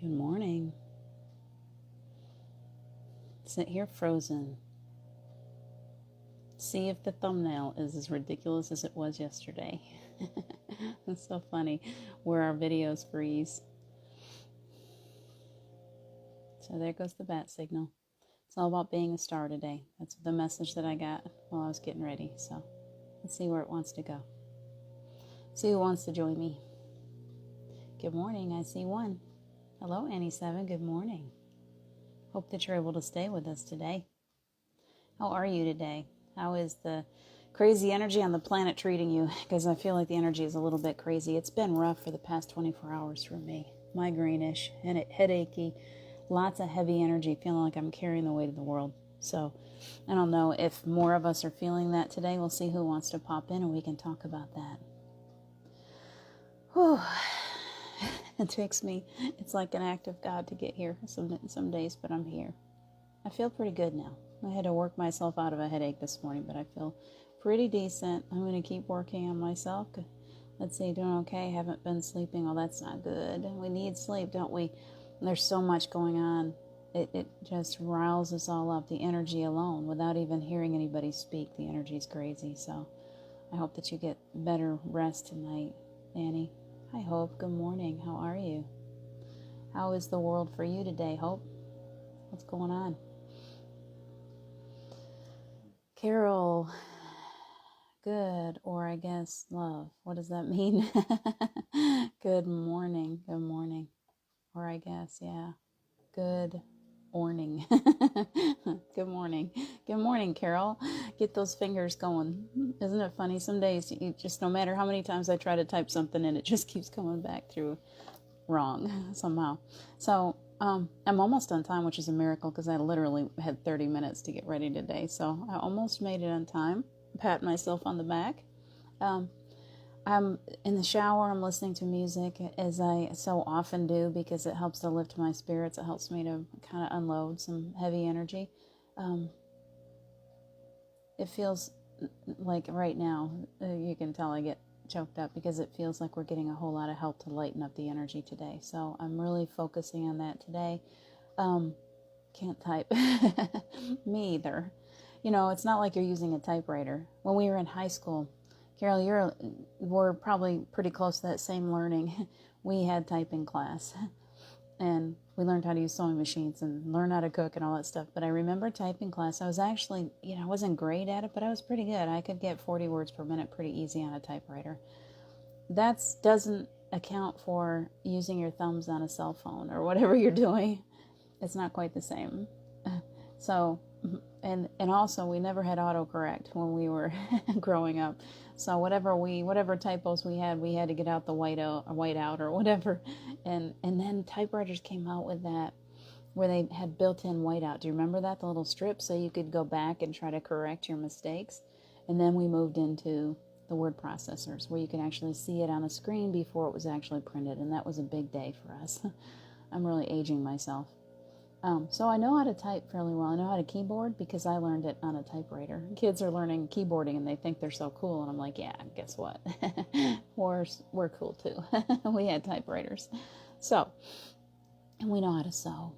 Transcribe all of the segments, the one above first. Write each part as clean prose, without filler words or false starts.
Good morning. Sit here frozen. See if the thumbnail is as ridiculous as it was yesterday. It's so funny where our videos freeze. So there goes the bat signal. It's all about being a star today. That's the message that I got while I was getting ready. So let's see where it wants to go. See who wants to join me. Good morning. I see one. Hello, Annie7. Good morning. Hope that you're able to stay with us today. How are you today? How is the crazy energy on the planet treating you? Because I feel like the energy is a little bit crazy. It's been rough for the past 24 hours for me. Migraine-ish, headachy, lots of heavy energy, feeling like I'm carrying the weight of the world. So I don't know if more of us are feeling that today. We'll see who wants to pop in and we can talk about that. Whew. It takes me, it's like an act of God to get here some days, but I'm here. I feel pretty good now. I had to work myself out of a headache this morning, but I feel pretty decent. I'm going to keep working on myself. Let's see, doing okay. Haven't been sleeping. Well, that's not good. We need sleep, don't we? There's so much going on. It just riles us all up. The energy alone, without even hearing anybody speak, the energy is crazy. So I hope that you get better rest tonight, Annie. Hi, Hope. Good morning. How are you? How is the world for you today, Hope? What's going on? Carol, good, or I guess love. What does that mean? Good morning. Good morning. Or I guess, yeah. Good morning. Good morning. Good morning, Carol. Get those fingers going. Isn't it funny? Some days, you just, no matter how many times I try to type something in, it just keeps coming back through wrong somehow. So I'm almost on time, which is a miracle because I literally had 30 minutes to get ready today. So I almost made it on time. Pat myself on the back. I'm in the shower. I'm listening to music as I so often do because it helps to lift my spirits. It helps me to kind of unload some heavy energy. It feels like right now, you can tell I get choked up because it feels like we're getting a whole lot of help to lighten up the energy today. So I'm really focusing on that today. Can't type. Me either. You know, it's not like you're using a typewriter. When we were in high school, Carol, we're probably pretty close to that same learning. We had typing class and we learned how to use sewing machines and learn how to cook and all that stuff. But I remember typing class. I was actually, I wasn't great at it, but I was pretty good. I could get 40 words per minute pretty easy on a typewriter. That doesn't account for using your thumbs on a cell phone or whatever you're doing. It's not quite the same. So, and also we never had autocorrect when we were growing up. So whatever typos we had to get out the whiteout or whatever. And then typewriters came out with that where they had built-in whiteout. Do you remember that? The little strip, so you could go back and try to correct your mistakes. And then we moved into the word processors where you could actually see it on a screen before it was actually printed. And that was a big day for us. I'm really aging myself. So I know how to type fairly well. I know how to keyboard because I learned it on a typewriter. Kids are learning keyboarding and they think they're so cool. And I'm like, yeah, guess what? we're cool too. We had typewriters. So, and we know how to sew.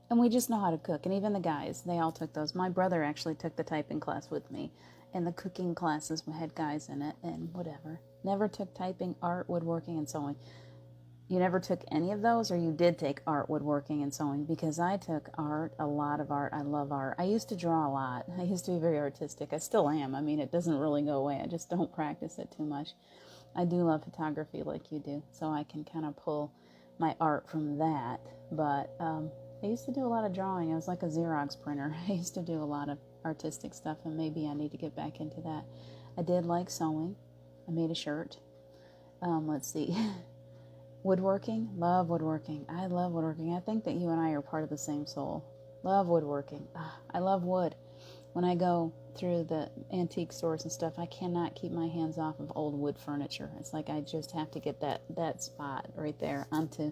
And we just know how to cook. And even the guys, they all took those. My brother actually took the typing class with me. And the cooking classes had guys in it and whatever. Never took typing, art, woodworking, and sewing. You never took any of those, or you did take art, woodworking, and sewing? Because I took art, a lot of art. I love art. I used to draw a lot. I used to be very artistic. I still am. I mean, it doesn't really go away. I just don't practice it too much. I do love photography like you do, so I can kind of pull my art from that. But I used to do a lot of drawing. I was like a Xerox printer. I used to do a lot of artistic stuff, and maybe I need to get back into that. I did like sewing. I made a shirt. Let's see. Woodworking, love woodworking. I love woodworking. I think that you and I are part of the same soul. Love woodworking. I love wood. When I go through the antique stores and stuff, I cannot keep my hands off of old wood furniture. It's like I just have to get that spot right there onto.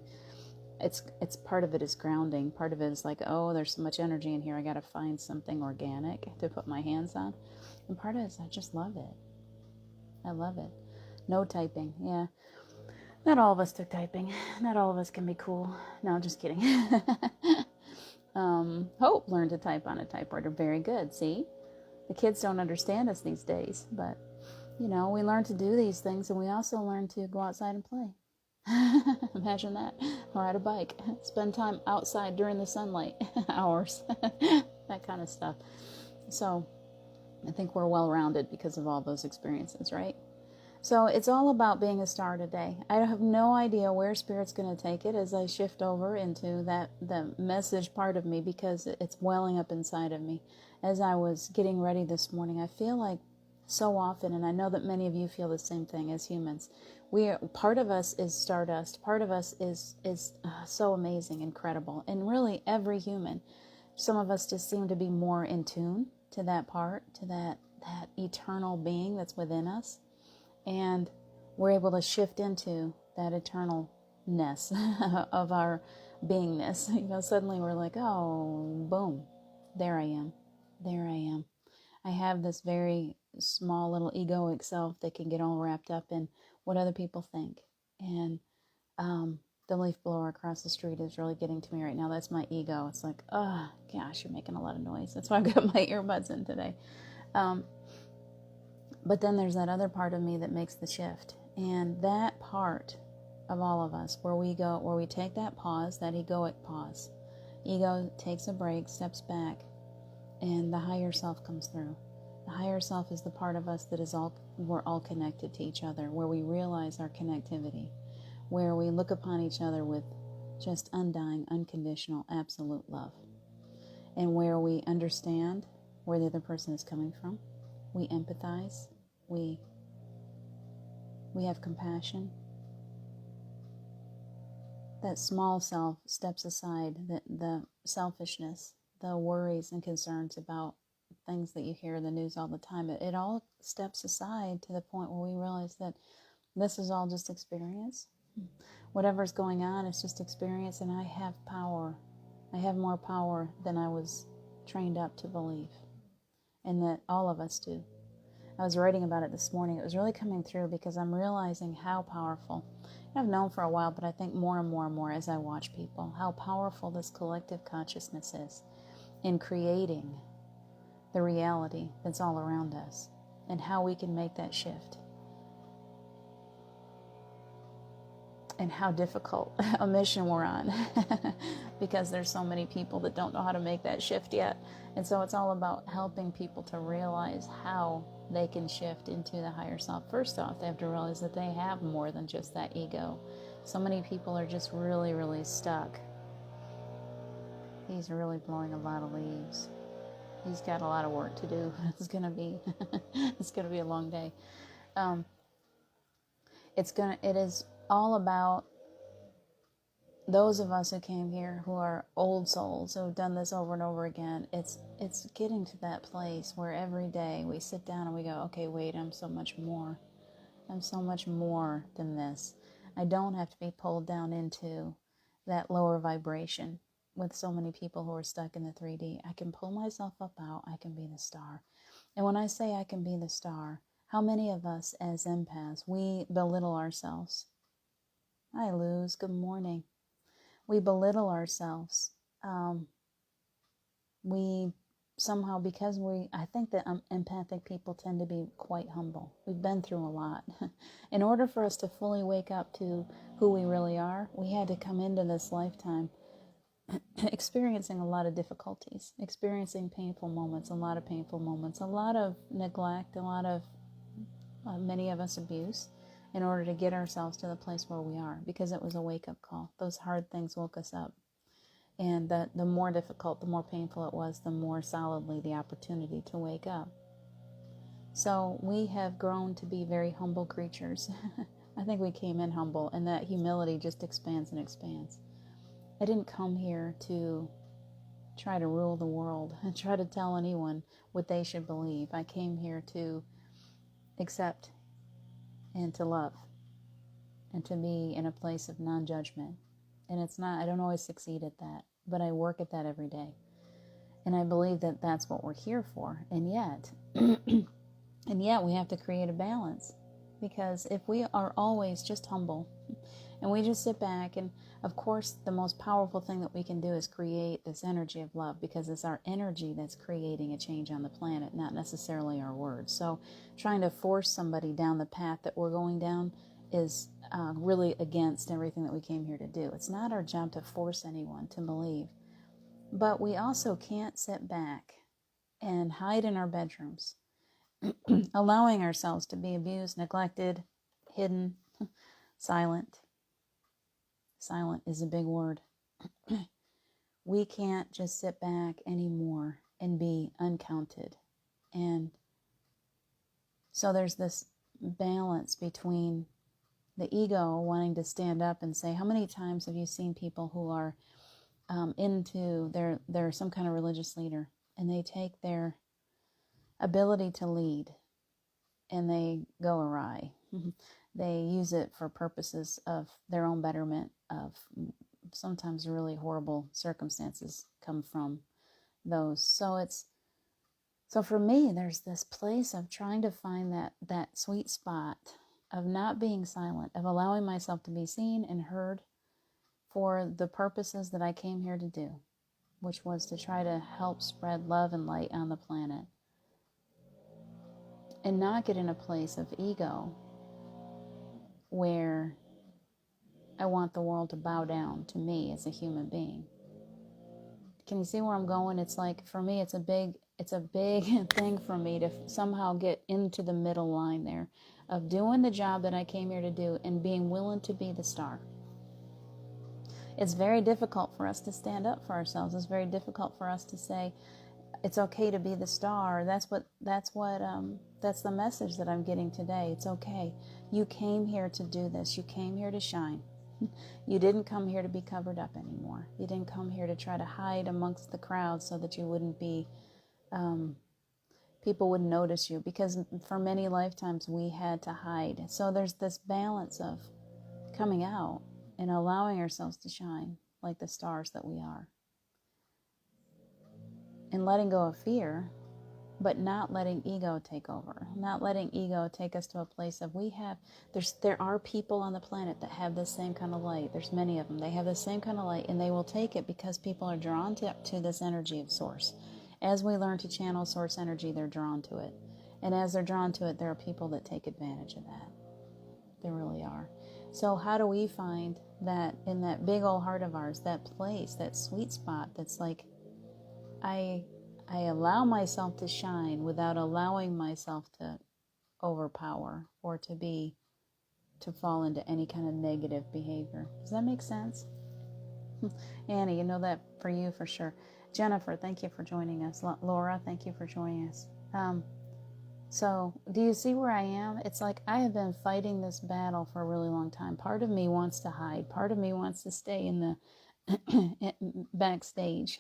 It's part of it is grounding. Part of it is like, oh, there's so much energy in here. I got to find something organic to put my hands on. And part of it is I just love it. I love it. No typing. Yeah. Not all of us took typing. Not all of us can be cool. No, I'm just kidding. Hope learned to type on a typewriter. Very good. See? The kids don't understand us these days, but, we learn to do these things, and we also learn to go outside and play. Imagine that. Or ride a bike. Spend time outside during the sunlight hours. That kind of stuff. So I think we're well-rounded because of all those experiences, right? So it's all about being a star today. I have no idea where Spirit's going to take it as I shift over into the message part of me, because it's welling up inside of me. As I was getting ready this morning, I feel like so often, and I know that many of you feel the same thing as humans, part of us is stardust. Part of us is so amazing, incredible. And really every human, some of us just seem to be more in tune to that part, to that eternal being that's within us. And we're able to shift into that eternalness of our beingness. Suddenly we're like, oh, boom, there I am. There I am. I have this very small little egoic self that can get all wrapped up in what other people think. And the leaf blower across the street is really getting to me right now. That's my ego. It's like, oh, gosh, you're making a lot of noise. That's why I've got my earbuds in today. But then there's that other part of me that makes the shift. And that part of all of us, where we take that pause, that egoic pause. Ego takes a break, steps back, and the higher self comes through. The higher self is the part of us that we're all connected to each other, where we realize our connectivity, where we look upon each other with just undying, unconditional, absolute love. And where we understand where the other person is coming from. We empathize, we have compassion. That small self steps aside, the selfishness, the worries and concerns about things that you hear in the news all the time. It all steps aside to the point where we realize that this is all just experience. Whatever's going on is just experience, and I have power. I have more power than I was trained up to believe. And that all of us do. I was writing about it this morning. It was really coming through because I'm realizing how powerful. I've known for a while, but I think more and more and more as I watch people, how powerful this collective consciousness is in creating the reality that's all around us, and how we can make that shift. And how difficult a mission we're on because there's so many people that don't know how to make that shift yet. And so it's all about helping people to realize how they can shift into the higher self. First off, they have to realize that they have more than just that ego. So many people are just really, really stuck. He's really blowing a lot of leaves. He's got a lot of work to do. It's gonna be a long day. It is all about those of us who came here, who are old souls, who have done this over and over again. It's getting to that place where every day we sit down and we go, okay, wait, I'm so much more. I'm so much more than this. I don't have to be pulled down into that lower vibration with so many people who are stuck in the 3D. I can pull myself up out. I can be the star. And when I say I can be the star, how many of us as empaths, we belittle ourselves? Hi, Luz. Good morning. We belittle ourselves. We somehow, I think that empathic people tend to be quite humble. We've been through a lot. In order for us to fully wake up to who we really are, we had to come into this lifetime experiencing a lot of difficulties, experiencing painful moments, a lot of painful moments, a lot of neglect, a lot of, many of us, abuse, in order to get ourselves to the place where we are, because it was a wake-up call. Those hard things woke us up. And the more difficult, the more painful it was, the more solidly the opportunity to wake up. So we have grown to be very humble creatures. I think we came in humble, and that humility just expands and expands. I didn't come here to try to rule the world and try to tell anyone what they should believe. I came here to accept and to love and to be in a place of non-judgment. And I don't always succeed at that, but I work at that every day. And I believe that that's what we're here for. And yet we have to create a balance. Because if we are always just humble and we just sit back, and of course the most powerful thing that we can do is create this energy of love, because it's our energy that's creating a change on the planet, not necessarily our words. So trying to force somebody down the path that we're going down is really against everything that we came here to do. It's not our job to force anyone to believe. But we also can't sit back and hide in our bedrooms, allowing ourselves to be abused, neglected, hidden, silent. Silent is a big word. We can't just sit back anymore and be uncounted. And so there's this balance between the ego wanting to stand up and say, how many times have you seen people who are they're some kind of religious leader, and they take their ability to lead and they go awry. They use it for purposes of their own betterment, of sometimes really horrible circumstances come from those. So for me, there's this place of trying to find that sweet spot of not being silent, of allowing myself to be seen and heard for the purposes that I came here to do, which was to try to help spread love and light on the planet, and not get in a place of ego where I want the world to bow down to me as a human being. Can you see where I'm going? It's like, for me, it's a big thing for me to somehow get into the middle line there of doing the job that I came here to do and being willing to be the star. It's very difficult for us to stand up for ourselves. It's very difficult for us to say it's okay to be the star. That's the message that I'm getting today. It's okay. You came here to do this. You came here to shine. You didn't come here to be covered up anymore. You didn't come here to try to hide amongst the crowd so that you wouldn't be, people wouldn't notice you, because for many lifetimes we had to hide. So there's this balance of coming out and allowing ourselves to shine like the stars that we are. And letting go of fear, but not letting ego take over. Not letting ego take us to a place of there are people on the planet that have this same kind of light. There's many of them. They have the same kind of light, and they will take it because people are drawn to this energy of source. As we learn to channel source energy, they're drawn to it. And as they're drawn to it, there are people that take advantage of that. There really are. So how do we find that in that big old heart of ours, that place, that sweet spot that's like, I allow myself to shine without allowing myself to overpower or to fall into any kind of negative behavior. Does that make sense? Annie, you know that for you for sure. Jennifer, thank you for joining us. Laura, thank you for joining us. So do you see where I am? It's like I have been fighting this battle for a really long time. Part of me wants to hide. Part of me wants to stay in the backstage.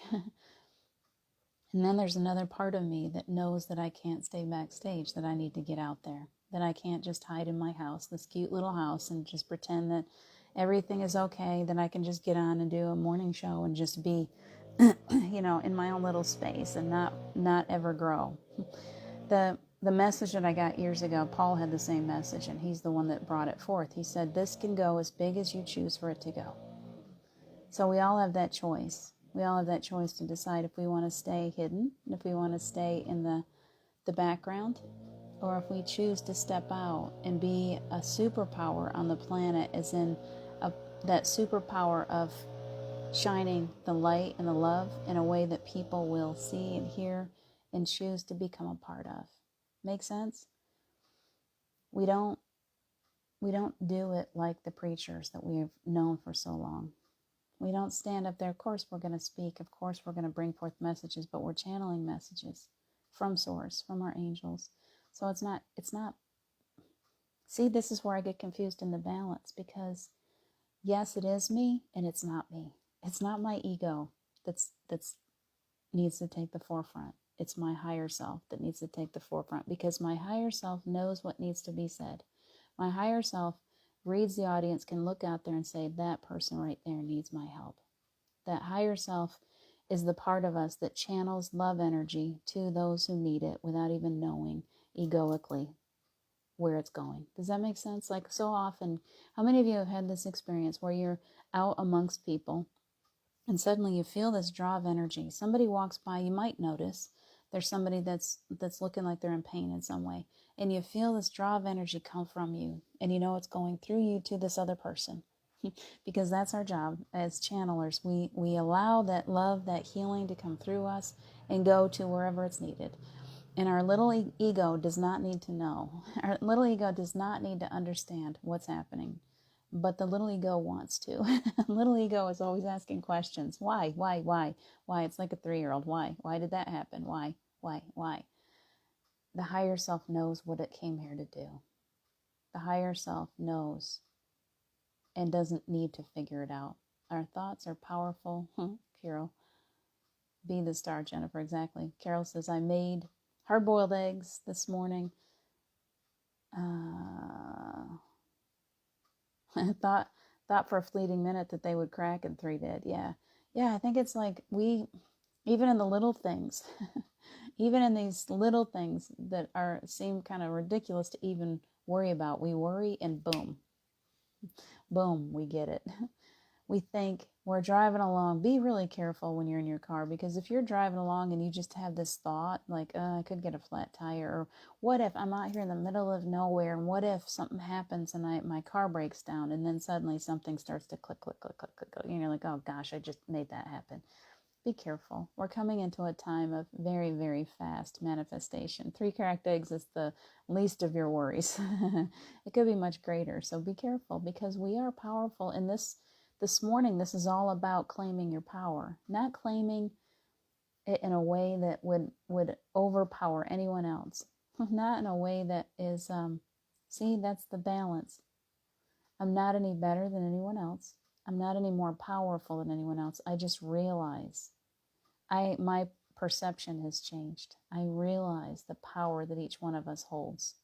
And then there's another part of me that knows that I can't stay backstage, that I need to get out there, that I can't just hide in my house, this cute little house, and just pretend that everything is okay, that I can just get on and do a morning show and just be, in my own little space and not ever grow. The message that I got years ago, Paul had the same message, and he's the one that brought it forth. He said, this can go as big as you choose for it to go. So we all have that choice. We all have that choice to decide if we want to stay hidden, if we want to stay in the background, or if we choose to step out and be a superpower on the planet, as in that superpower of shining the light and the love in a way that people will see and hear and choose to become a part of. Make sense? We don't do it like the preachers that we've known for so long. We don't stand up there. Of course, we're going to speak. Of course, we're going to bring forth messages, but we're channeling messages from source, from our angels. So it's not, see, this is where I get confused in the balance, because yes, it is me, and it's not me. It's not my ego that's needs to take the forefront. It's my higher self that needs to take the forefront, because my higher self knows what needs to be said. My higher self reads the audience, can look out there and say, that person right there needs my help. That higher self is the part of us that channels love energy to those who need it without even knowing egoically. where it's going. Does that make sense? Like so often, how many of you have had this experience where you're out amongst people and suddenly you feel this draw of energy? Somebody walks by, you might notice there's somebody that's looking like they're in pain in some way, and you feel this draw of energy come from you, and you know it's going through you to this other person. Because that's our job as channelers. We allow that love, that healing to come through us and go to wherever it's needed. And our little ego does not need to know. Our little ego does not need to understand what's happening. But the little ego wants to. Little ego is always asking questions. Why? Why? It's like a 3-year-old. Why? Why did that happen? Why? The higher self knows what it came here to do. The higher self knows and doesn't need to figure it out. Our thoughts are powerful. Carol. Be the star, Jennifer. Exactly. Carol says, I made hard-boiled eggs this morning. I thought for a fleeting minute that they would crack, and 3 did. Yeah. I think it's like even in the little things, even in these little things that seem kind of ridiculous to even worry about, we worry and boom, we get it. We think we're driving along. Be really careful when you're in your car, because if you're driving along and you just have this thought like, I could get a flat tire, or what if I'm out here in the middle of nowhere, and what if something happens and my car breaks down, and then suddenly something starts to click, and you're like, oh gosh, I just made that happen. Be careful. We're coming into a time of very, very fast manifestation. 3 cracked eggs is the least of your worries. It could be much greater. So be careful, because we are powerful. In this morning, this is all about claiming your power, not claiming it in a way that would overpower anyone else. Not in a way that is, see, that's the balance. I'm not any better than anyone else. I'm not any more powerful than anyone else. I just realize my perception has changed. I realize the power that each one of us holds.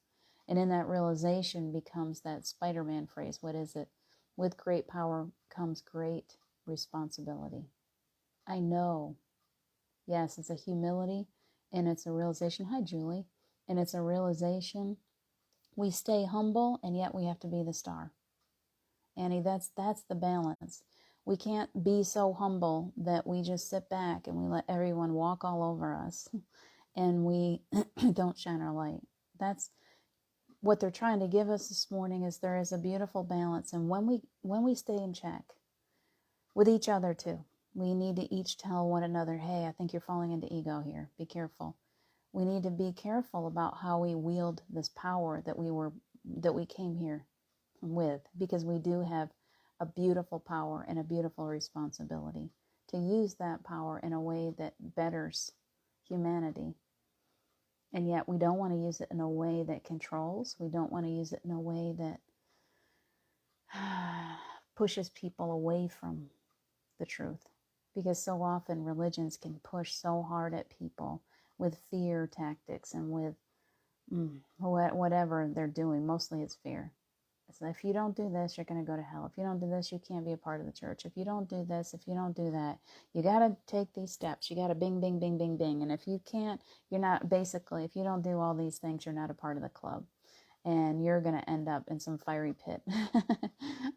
And in that realization becomes that Spider-Man phrase. What is it? With great power comes great responsibility. I know. Yes, it's a humility, and it's a realization. Hi, Julie. And it's a realization. We stay humble, and yet we have to be the star. Annie, that's the balance. We can't be so humble that we just sit back and we let everyone walk all over us and we don't shine our light. That's what they're trying to give us this morning, is there is a beautiful balance. And when we stay in check with each other too, we need to each tell one another, hey, I think you're falling into ego here. Be careful. We need to be careful about how we wield this power that we came here with, because we do have a beautiful power and a beautiful responsibility to use that power in a way that betters humanity. And yet we don't want to use it in a way that controls. We don't want to use it in a way that pushes people away from the truth. Because so often religions can push so hard at people with fear tactics and with whatever they're doing. Mostly it's fear. So if you don't do this, you're going to go to hell. If you don't do this, you can't be a part of the church. If you don't do this, if you don't do that, you got to take these steps. You got to bing, bing, bing, bing, bing. And if you can't, you're not, basically, if you don't do all these things, you're not a part of the club. And you're going to end up in some fiery pit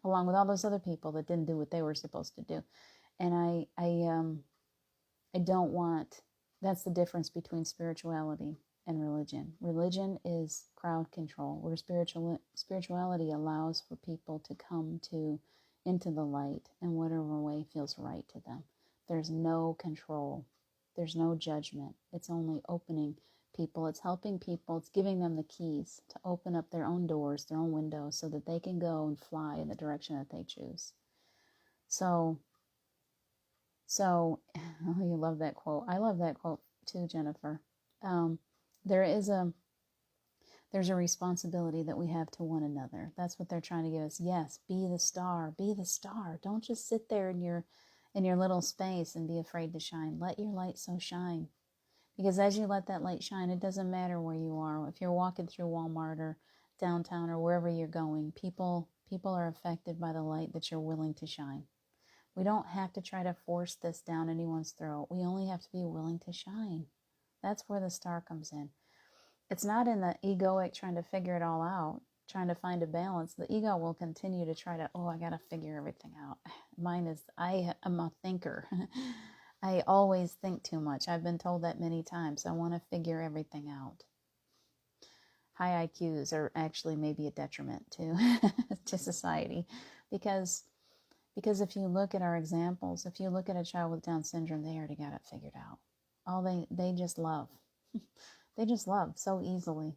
along with all those other people that didn't do what they were supposed to do. And I don't want, that's the difference between spirituality and religion. Religion is crowd control, where spirituality allows for people to come into the light in whatever way feels right to them. There's no control. There's no judgment. It's only opening people. It's helping people. It's giving them the keys to open up their own doors, their own windows, so that they can go and fly in the direction that they choose. So oh, you love that quote. I love that quote too, Jennifer. There's a responsibility that we have to one another. That's what they're trying to give us. Yes, be the star. Be the star. Don't just sit there in your little space and be afraid to shine. Let your light so shine. Because as you let that light shine, it doesn't matter where you are. If you're walking through Walmart or downtown or wherever you're going, people are affected by the light that you're willing to shine. We don't have to try to force this down anyone's throat. We only have to be willing to shine. That's where the star comes in. It's not in the egoic trying to figure it all out, trying to find a balance. The ego will continue to try to, oh, I got to figure everything out. Mine is, I am a thinker. I always think too much. I've been told that many times. I want to figure everything out. High IQs are actually maybe a detriment to to society, because if you look at our examples, if you look at a child with Down syndrome, they already got it figured out. They just love. They just love so easily.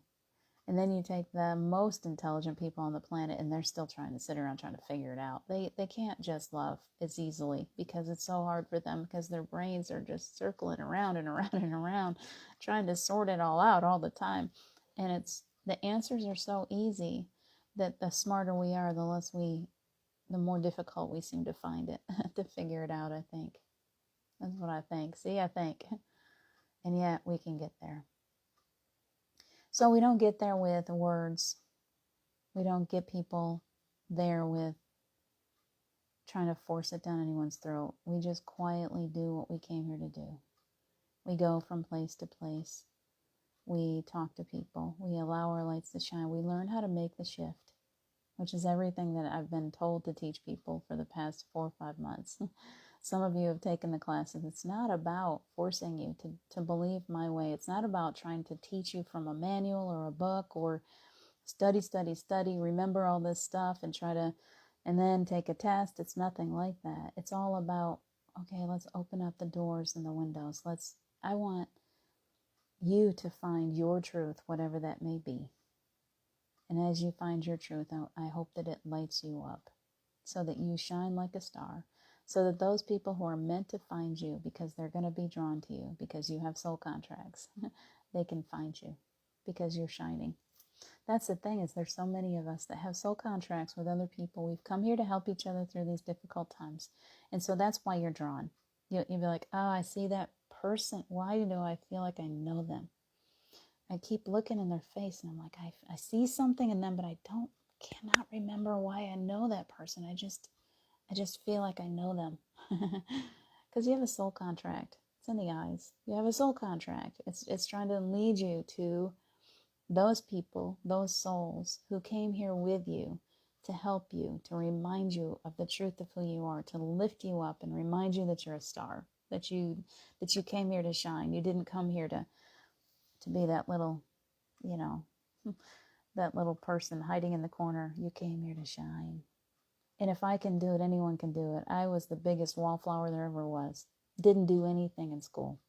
And then you take the most intelligent people on the planet, and they're still trying to sit around trying to figure it out. They can't just love as easily, because it's so hard for them, because their brains are just circling around and around and around, trying to sort it all out all the time. And the answers are so easy that the smarter we are, the more difficult we seem to find it to figure it out, I think. That's what I think. See, I think. And yet we can get there. So we don't get there with words. We don't get people there with trying to force it down anyone's throat. We just quietly do what we came here to do. We go from place to place. We talk to people. We allow our lights to shine. We learn how to make the shift, which is everything that I've been told to teach people for the past 4 or 5 months. Some of you have taken the classes. It's not about forcing you to believe my way. It's not about trying to teach you from a manual or a book or study, remember all this stuff and then take a test. It's nothing like that. It's all about, okay, let's open up the doors and the windows. I want you to find your truth, whatever that may be. And as you find your truth, I hope that it lights you up so that you shine like a star, so that those people who are meant to find you, because they're going to be drawn to you, because you have soul contracts, they can find you because you're shining. That's the thing, is there's so many of us that have soul contracts with other people. We've come here to help each other through these difficult times. And so that's why you're drawn. You'll be like, oh, I see that person. Why do I feel like I know them? I keep looking in their face and I'm like, I see something in them, but I cannot remember why I know that person. I just feel like I know them. Because you have a soul contract. It's in the eyes. You have a soul contract. It's trying to lead you to those people, those souls who came here with you to help you, to remind you of the truth of who you are, to lift you up and remind you that you're a star, that you came here to shine. You didn't come here to be that little, that little person hiding in the corner. You came here to shine. And if I can do it, anyone can do it. I was the biggest wallflower there ever was. Didn't do anything in school.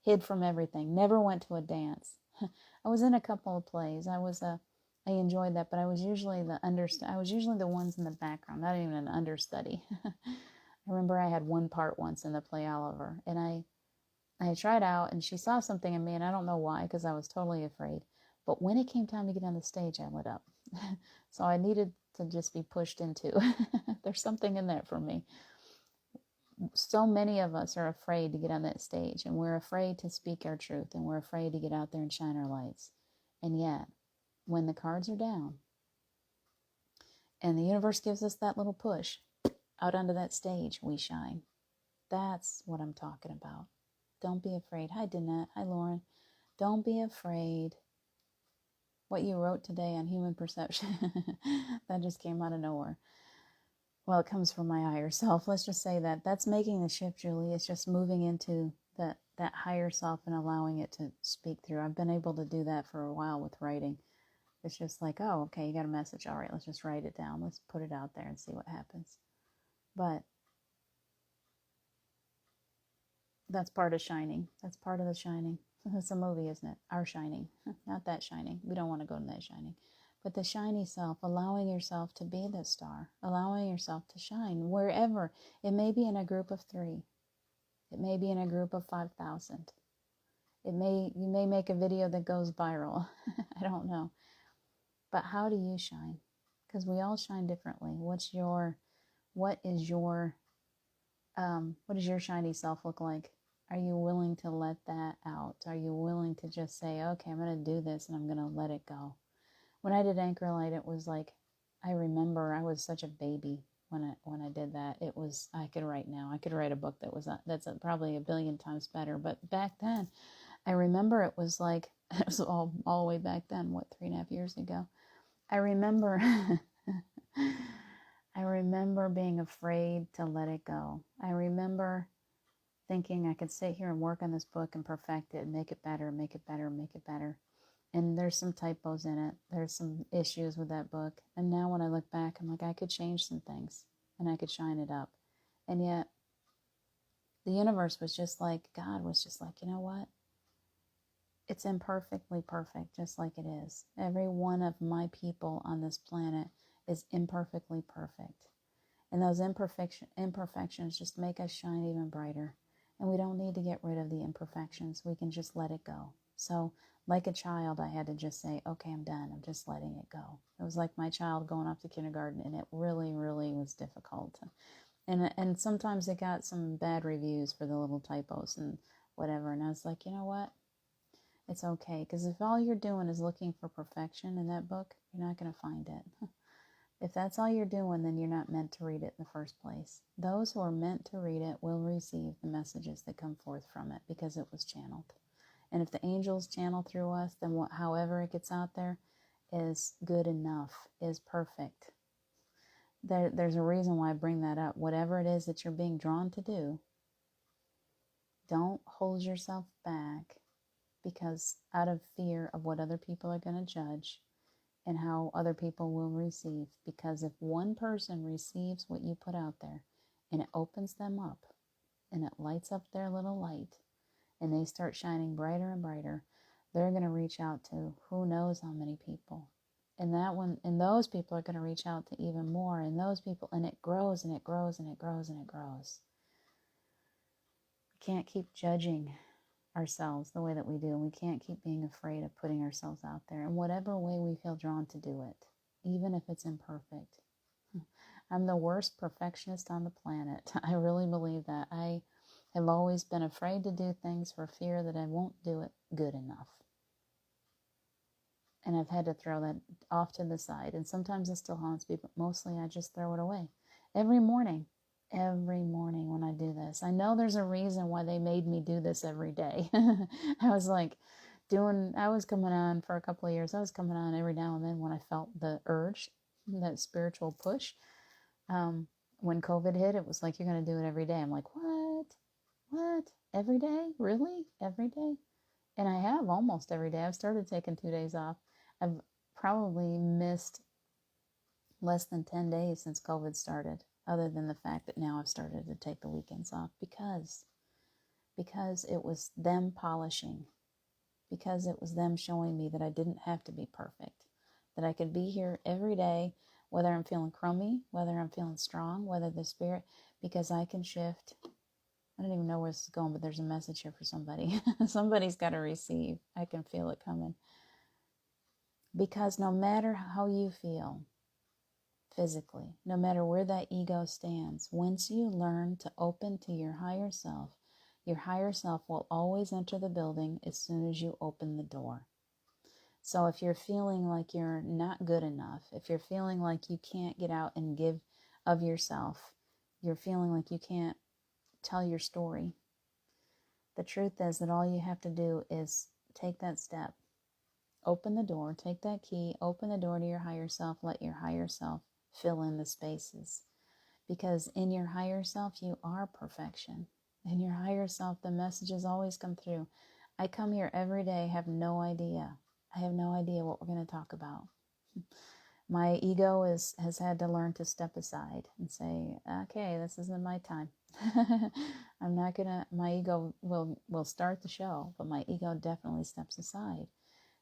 Hid from everything. Never went to a dance. I was in a couple of plays. I enjoyed that, but I was usually the ones in the background, not even an understudy. I remember I had one part once in the play Oliver, and I tried out, and she saw something in me, and I don't know why, because I was totally afraid. But when it came time to get on the stage, I lit up. So I needed to just be pushed into. There's something in that for me. So many of us are afraid to get on that stage, and we're afraid to speak our truth, and we're afraid to get out there and shine our lights. And yet, when the cards are down, and the universe gives us that little push out onto that stage, we shine. That's what I'm talking about. Don't be afraid. Hi, Danette. Hi, Lauren. Don't be afraid. What you wrote today on human perception, that just came out of nowhere. Well, it comes from my higher self. Let's just say that's making the shift, Julie. It's just moving into that higher self and allowing it to speak through. I've been able to do that for a while with writing. It's just like, oh, okay, you got a message. All right, let's just write it down. Let's put it out there and see what happens. But that's part of shining. That's part of the shining. It's a movie, isn't it? Our Shining. Not that shining. We don't want to go to that shining. But the shiny self, allowing yourself to be the star, allowing yourself to shine wherever. It may be in a group of 3. It may be in a group of 5,000. You may make a video that goes viral. I don't know. But how do you shine? Because we all shine differently. What does your shiny self look like? Are you willing to let that out? Are you willing to just say, okay, I'm going to do this and I'm going to let it go? When I did Anchor Light, it was like, I remember I was such a baby when I did that. It was, I could write now. I could write a book that's probably 1 billion times better. But back then, I remember it was like It was all the way back then, 3.5 years ago. I remember I remember being afraid to let it go. I remember thinking I could sit here and work on this book and perfect it and make it better, make it better, make it better. And there's some typos in it. There's some issues with that book. And now when I look back, I'm like, I could change some things and I could shine it up. And yet the universe was just like, God was just like, you know what? It's imperfectly perfect, just like it is. Every one of my people on this planet is imperfectly perfect. And those imperfections just make us shine even brighter. And we don't need to get rid of the imperfections. We can just let it go. So, like a child, I had to just say, okay, I'm done. I'm just letting it go. It was like my child going off to kindergarten, and it really, really was difficult. And sometimes it got some bad reviews for the little typos and whatever. And I was like, you know what? It's okay. Because if all you're doing is looking for perfection in that book, you're not going to find it. If that's all you're doing, then you're not meant to read it in the first place. Those who are meant to read it will receive the messages that come forth from it because it was channeled. And if the angels channel through us, then however it gets out there is good enough, is perfect. There's a reason why I bring that up. Whatever it is that you're being drawn to do, don't hold yourself back because out of fear of what other people are going to judge and how other people will receive. Because if one person receives what you put out there and it opens them up and it lights up their little light and they start shining brighter and brighter, they're going to reach out to who knows how many people. And those people are going to reach out to even more, and those people, and it grows and it grows and it grows and it grows. We can't keep judging ourselves the way that we do, and we can't keep being afraid of putting ourselves out there in whatever way we feel drawn to do it, even if it's imperfect. I'm the worst perfectionist on the planet. I really believe that. I have always been afraid to do things for fear that I won't do it good enough. And I've had to throw that off to the side. And sometimes it still haunts me, but mostly I just throw it away. Every morning when I do this. I know there's a reason why they made me do this every day. I was coming on for a couple of years. I was coming on every now and then when I felt the urge, that spiritual push. When COVID hit, it was like, you're going to do it every day. I'm like, what? Every day? Really? Every day? And I have almost every day. I've started taking 2 days off. I've probably missed less than 10 days since COVID started, other than the fact that now I've started to take the weekends off because it was them polishing, because it was them showing me that I didn't have to be perfect, that I could be here every day, whether I'm feeling crummy, whether I'm feeling strong, whether the spirit, because I can shift. I don't even know where this is going, but there's a message here for somebody. Somebody's got to receive. I can feel it coming. Because no matter how you feel physically, no matter where that ego stands, once you learn to open to your higher self will always enter the building as soon as you open the door. So if you're feeling like you're not good enough, if you're feeling like you can't get out and give of yourself, you're feeling like you can't tell your story, the truth is that all you have to do is take that step. Open the door, take that key, open the door to your higher self, let your higher self fill in the spaces. Because in your higher self, you are perfection. In your higher self, the messages always come through. I come here every day, have no idea. I have no idea what we're going to talk about. My ego has had to learn to step aside and say, okay, this isn't my time. My ego will start the show, but my ego definitely steps aside.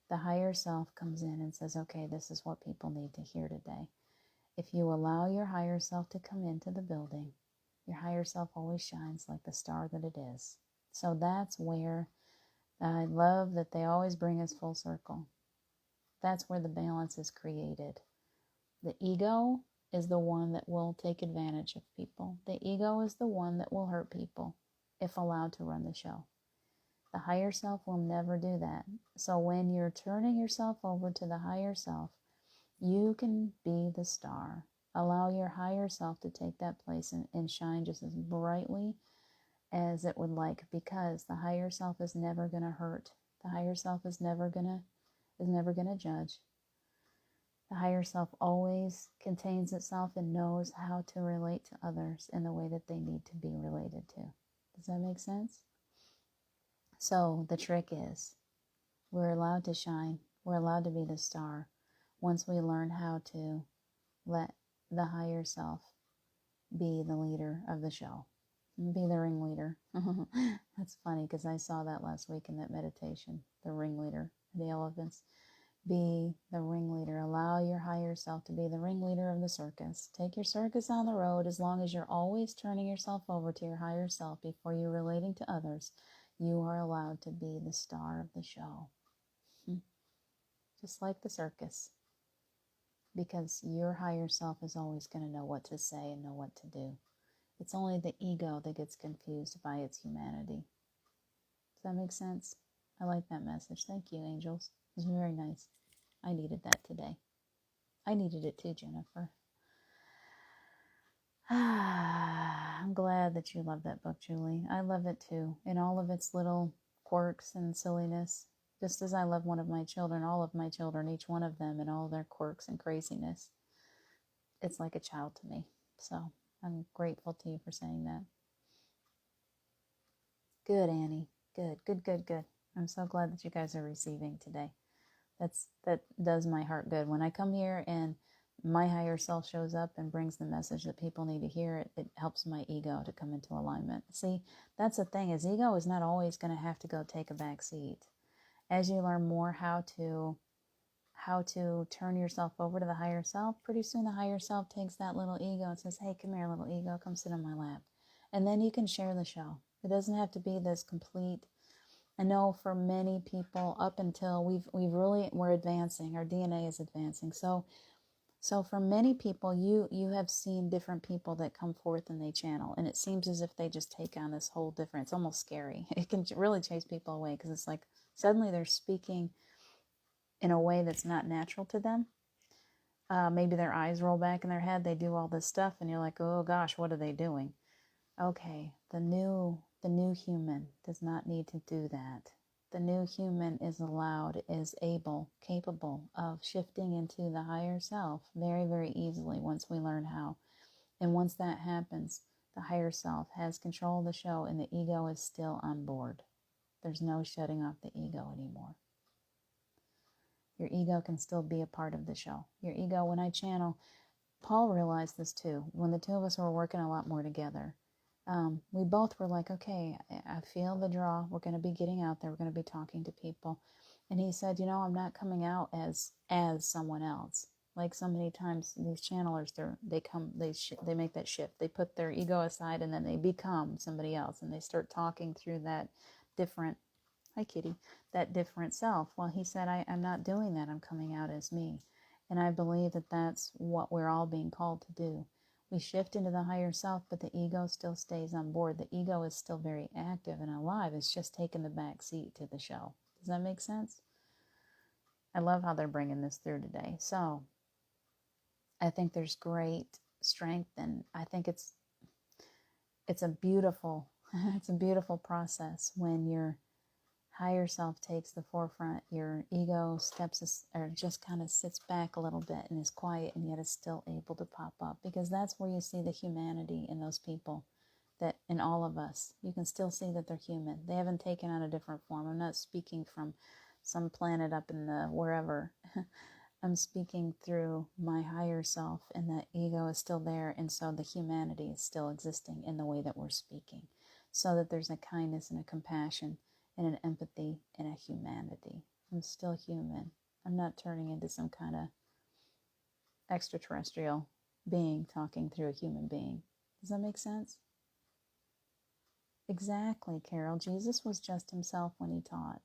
The higher self comes in and says, okay, this is what people need to hear today. If you allow your higher self to come into the building, your higher self always shines like the star that it is. So that's where I love that they always bring us full circle. That's where the balance is created. The ego is the one that will take advantage of people. The ego is the one that will hurt people if allowed to run the show. The higher self will never do that. So when you're turning yourself over to the higher self, you can be the star. Allow your higher self to take that place and shine just as brightly as it would like, because the higher self is never going to hurt The higher self is never gonna judge. The higher self always contains itself and knows how to relate to others in the way that they need to be related to. Does that make sense? So the trick is, we're allowed to shine. We're allowed to be the star once we learn how to let the higher self be the leader of the show. Be the ringleader. That's funny because I saw that last week in that meditation. The ringleader, the elephants. Be the ringleader. Allow your higher self to be the ringleader of the circus. Take your circus on the road. As long as you're always turning yourself over to your higher self before you're relating to others, you are allowed to be the star of the show. Just like the circus. Because your higher self is always going to know what to say and know what to do. It's only the ego that gets confused by its humanity. Does that make sense? I like that message. Thank you, angels. It was very nice. I needed that today. I needed it too, Jennifer. I'm glad that you love that book, Julie. I love it too, in all of its little quirks and silliness. Just as I love one of my children, all of my children, each one of them, and all their quirks and craziness. It's like a child to me. So I'm grateful to you for saying that. Good, Annie. Good. I'm so glad that you guys are receiving today. That does my heart good. When I come here and my higher self shows up and brings the message that people need to hear, it helps my ego to come into alignment. See, that's the thing, is ego is not always going to have to go take a back seat. As you learn more how to turn yourself over to the higher self, pretty soon the higher self takes that little ego and says, hey, come here, little ego, come sit on my lap. And then you can share the show. It doesn't have to be this complete. I know for many people, up until we're advancing, our DNA is advancing. So for many people, you have seen different people that come forth and they channel, and it seems as if they just take on this whole different, it's almost scary. It can really chase people away because it's like suddenly they're speaking in a way that's not natural to them. Maybe their eyes roll back in their head, they do all this stuff, and you're like, oh gosh, what are they doing? Okay, the new human does not need to do that. The new human is allowed, is able, capable of shifting into the higher self very, very easily once we learn how. And once that happens, the higher self has control of the show and the ego is still on board. There's no shutting off the ego anymore. Your ego can still be a part of the show. Your ego, when I channel, Paul realized this too. When the two of us were working a lot more together, we both were like, okay, I feel the draw. We're going to be getting out there. We're going to be talking to people. And he said, I'm not coming out as someone else. Like so many times these channelers, they make that shift. They put their ego aside and then they become somebody else. And they start talking through that different, hi kitty, that different self. Well, he said, I'm not doing that. I'm coming out as me. And I believe that that's what we're all being called to do. We shift into the higher self, but the ego still stays on board. The ego is still very active and alive. It's just taking the back seat to the show. Does that make sense? I love how they're bringing this through today. So I think there's great strength, and I think it's a beautiful process when your higher self takes the forefront. Your ego just kind of sits back a little bit and is quiet, and yet is still able to pop up, because that's where you see the humanity in those people, that in all of us, you can still see that they're human. They haven't taken on a different form. I'm not speaking from some planet up in the wherever. I'm speaking through my higher self, and that ego is still there, and so the humanity is still existing in the way that we're speaking, so that there's a kindness and a compassion and an empathy and a humanity. I'm still human. I'm not turning into some kind of extraterrestrial being talking through a human being. Does that make sense? Exactly, Carol. Jesus was just himself when he taught.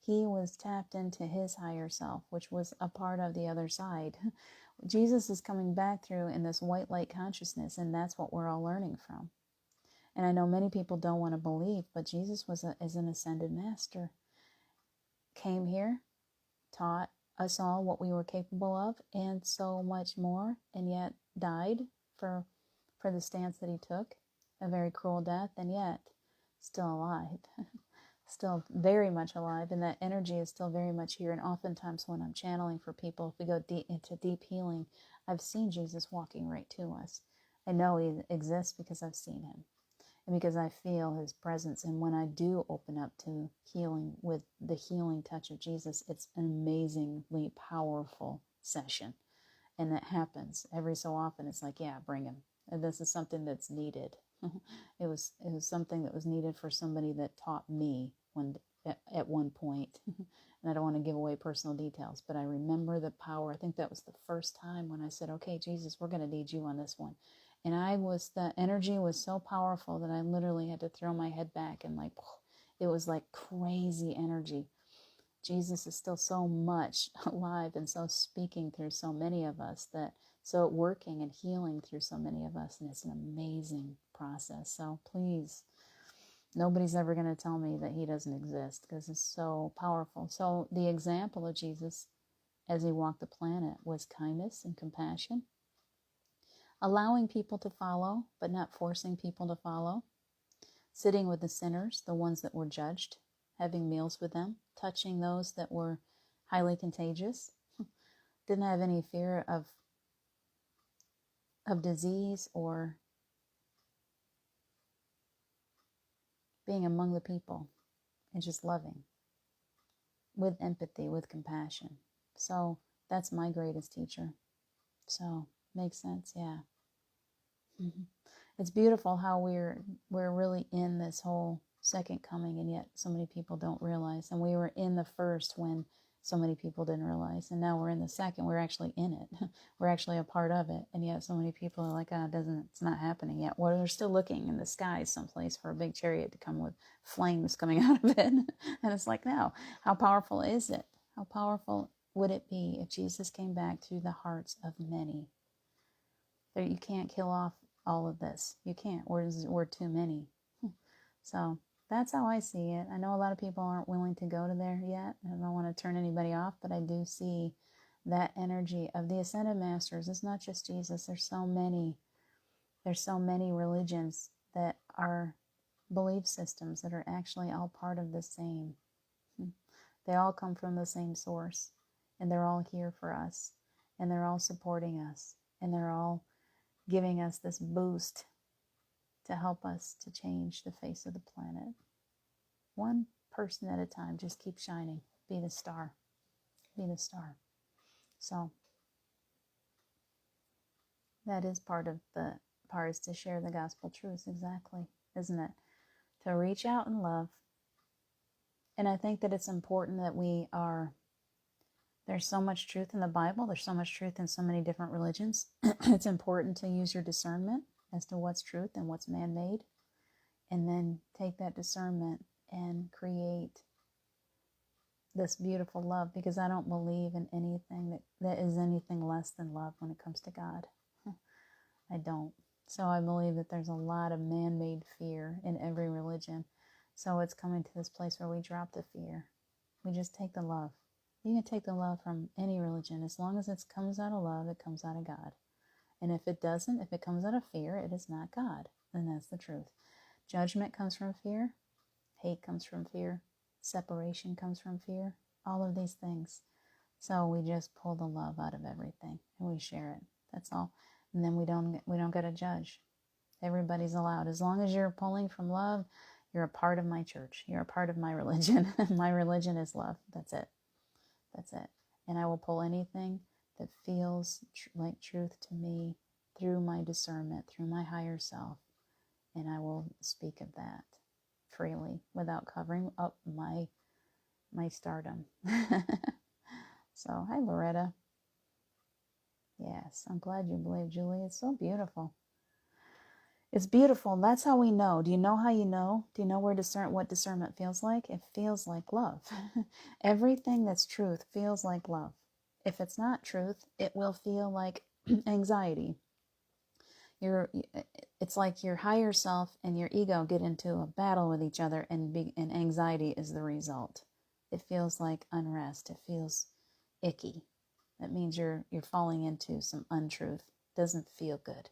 He was tapped into his higher self, which was a part of the other side. Jesus is coming back through in this white light consciousness, and that's what we're all learning from. And I know many people don't want to believe, but Jesus is an ascended master. Came here, taught us all what we were capable of, and so much more, and yet died for the stance that he took, a very cruel death, and yet still alive. still very much alive, and that energy is still very much here. And oftentimes when I'm channeling for people, if we go into deep healing, I've seen Jesus walking right to us. I know he exists because I've seen him and because I feel his presence. And when I do open up to healing with the healing touch of Jesus, it's an amazingly powerful session. And that happens every so often. It's like, yeah, bring him. And this is something that's needed. It was something that was needed for somebody that taught me at one point. And I don't want to give away personal details, but I remember the power. I think that was the first time when I said, okay, Jesus, we're going to need you on this one. And the energy was so powerful that I literally had to throw my head back and it was like crazy energy. Jesus is still so much alive and so speaking through so many of us, so working and healing through so many of us. And it's an amazing process. So please, nobody's ever going to tell me that he doesn't exist, because it's so powerful. So the example of Jesus as he walked the planet was kindness and compassion, allowing people to follow, but not forcing people to follow, sitting with the sinners, the ones that were judged, having meals with them, touching those that were highly contagious, didn't have any fear of disease or being among the people, and just loving with empathy, with compassion. So that's my greatest teacher. So makes sense, yeah. It's beautiful how we're really in this whole second coming, and yet so many people don't realize. And we were in the first when so many people didn't realize, and now we're in the second. We're actually in it. We're actually a part of it, and yet so many people are like, it's not happening yet. Well, they're still looking in the sky someplace for a big chariot to come with flames coming out of it. And it's like, no, how powerful is it? How powerful would it be if Jesus came back through the hearts of many? There, you can't kill off all of this. You can't. We're too many. So that's how I see it. I know a lot of people aren't willing to go to there yet. I don't want to turn anybody off, but I do see that energy of the Ascended Masters. It's not just Jesus. There's so many religions that are belief systems that are actually all part of the same. They all come from the same source, and they're all here for us, and they're all supporting us, and they're all giving us this boost to help us to change the face of the planet. One person at a time. Just keep shining. Be the star. Be the star. So that is part of the part, is to share the gospel truth. Exactly. Isn't it? To reach out and love. And I think that it's important that there's so much truth in the Bible. There's so much truth in so many different religions. It's important to use your discernment as to what's truth and what's man-made. And then take that discernment and create this beautiful love, because I don't believe in anything that is anything less than love when it comes to God. I don't. So I believe that there's a lot of man-made fear in every religion. So it's coming to this place where we drop the fear. We just take the love. You can take the love from any religion. As long as it comes out of love, it comes out of God. And if it doesn't, if it comes out of fear, it is not God. And that's the truth. Judgment comes from fear. Hate comes from fear. Separation comes from fear. All of these things. So we just pull the love out of everything and we share it. That's all. And then we don't get to judge. Everybody's allowed. As long as you're pulling from love, you're a part of my church. You're a part of my religion. My religion is love. That's it. That's it. And I will pull anything that feels like truth to me through my discernment, through my higher self. And I will speak of that freely without covering up my stardom. So, hi, Loretta. Yes, I'm glad you believe, Julie. It's so beautiful. It's beautiful. That's how we know. Do you know how you know? Do you know what discernment feels like? It feels like love. Everything that's truth feels like love. If it's not truth, it will feel like anxiety. It's like your higher self and your ego get into a battle with each other, and anxiety is the result. It feels like unrest. It feels icky. That means you're falling into some untruth. It doesn't feel good.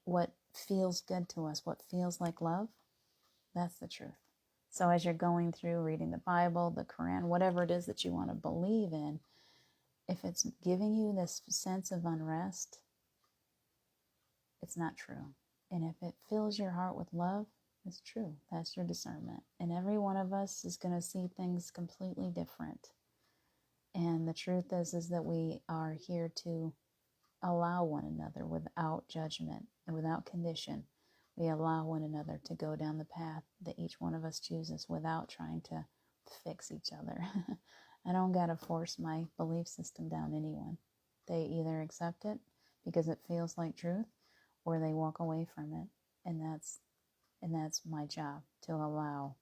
What feels good to us, what feels like love, that's the truth. So as you're going through reading the Bible, the Quran, whatever it is that you want to believe in, if it's giving you this sense of unrest, it's not true. And if it fills your heart with love, it's true. That's your discernment. And every one of us is going to see things completely different. And the truth is that we are here to allow one another without judgment and without condition. We allow one another to go down the path that each one of us chooses without trying to fix each other. I don't got to force my belief system down anyone. They either accept it because it feels like truth, or they walk away from it. And that's my job, to allow.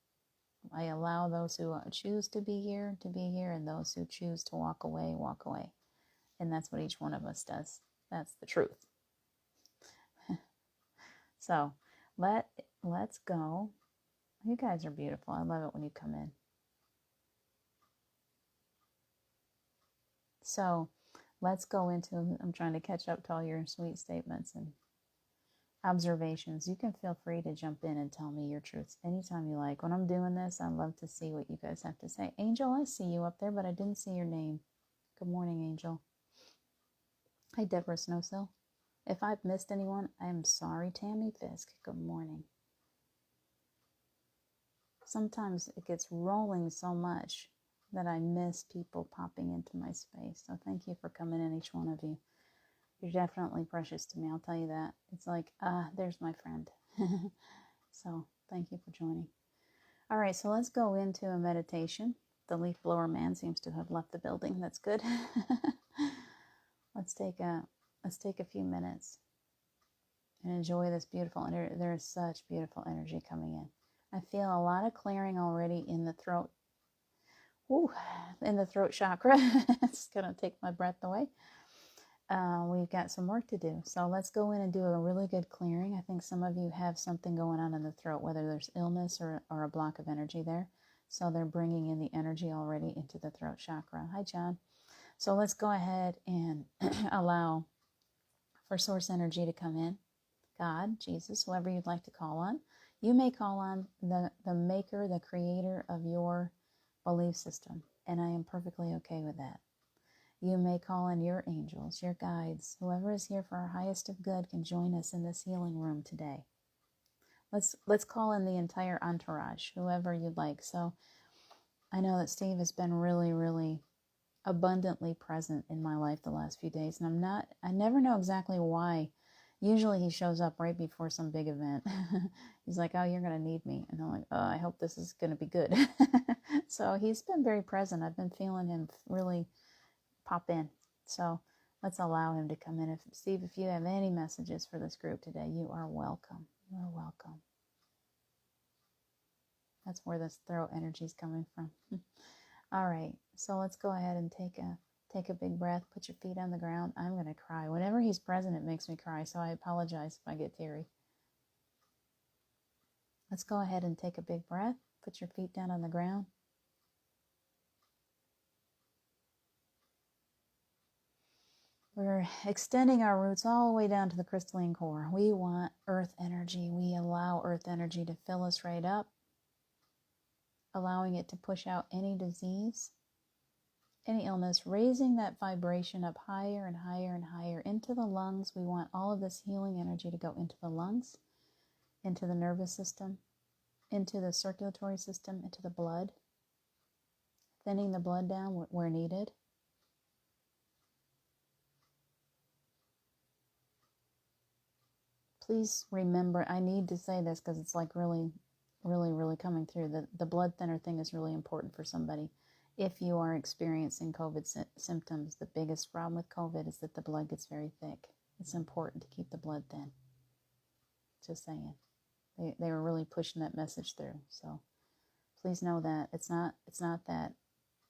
I allow those who choose to be here, and those who choose to walk away, walk away. And that's what each one of us does. That's the truth. So let's go. You guys are beautiful. I love it when you come in. So let's go into, I'm trying to catch up to all your sweet statements and observations. You can feel free to jump in and tell me your truths anytime you like. When I'm doing this, I love to see what you guys have to say. Angel, I see you up there, but I didn't see your name. Good morning, Angel. Hi, Deborah Snowsill. If I've missed anyone, I am sorry. Tammy Fisk, good morning. Sometimes it gets rolling so much that I miss people popping into my space. So thank you for coming in, each one of you. You're definitely precious to me, I'll tell you that. It's like, there's my friend. So thank you for joining. All right, so let's go into a meditation. The leaf blower man seems to have left the building. That's good. Let's take a few minutes and enjoy this beautiful energy. There is such beautiful energy coming in. I feel a lot of clearing already in the throat. Ooh, in the throat chakra. It's going to take my breath away. We've got some work to do. So let's go in and do a really good clearing. I think some of you have something going on in the throat, whether there's illness or a block of energy there. So they're bringing in the energy already into the throat chakra. Hi, John. So let's go ahead and allow for source energy to come in. God, Jesus, whoever you'd like to call on. You may call on the maker, the creator of your belief system. And I am perfectly okay with that. You may call on your angels, your guides. Whoever is here for our highest of good can join us in this healing room today. Let's call in the entire entourage, whoever you'd like. So I know that Steve has been really, really abundantly present in my life the last few days. And I never know exactly why. Usually he shows up right before some big event. He's like, oh, you're going to need me. And I'm like, oh, I hope this is going to be good. So he's been very present. I've been feeling him really pop in. So let's allow him to come in. Steve, if you have any messages for this group today, you are welcome. You are welcome. That's where this throat energy is coming from. All right. So let's go ahead and take a big breath. Put your feet on the ground. I'm going to cry. Whenever he's present, it makes me cry. So I apologize if I get teary. Let's go ahead and take a big breath. Put your feet down on the ground. We're extending our roots all the way down to the crystalline core. We want earth energy. We allow earth energy to fill us right up, allowing it to push out any disease, any illness, raising that vibration up higher and higher and higher into the lungs. We want all of this healing energy to go into the lungs, into the nervous system, into the circulatory system, into the blood, thinning the blood down where needed. Please remember, I need to say this because it's like really, really, really coming through. The blood thinner thing is really important for somebody. If you are experiencing COVID symptoms, the biggest problem with COVID is that the blood gets very thick. It's important to keep the blood thin. Just saying. They were really pushing that message through. So please know that it's not that.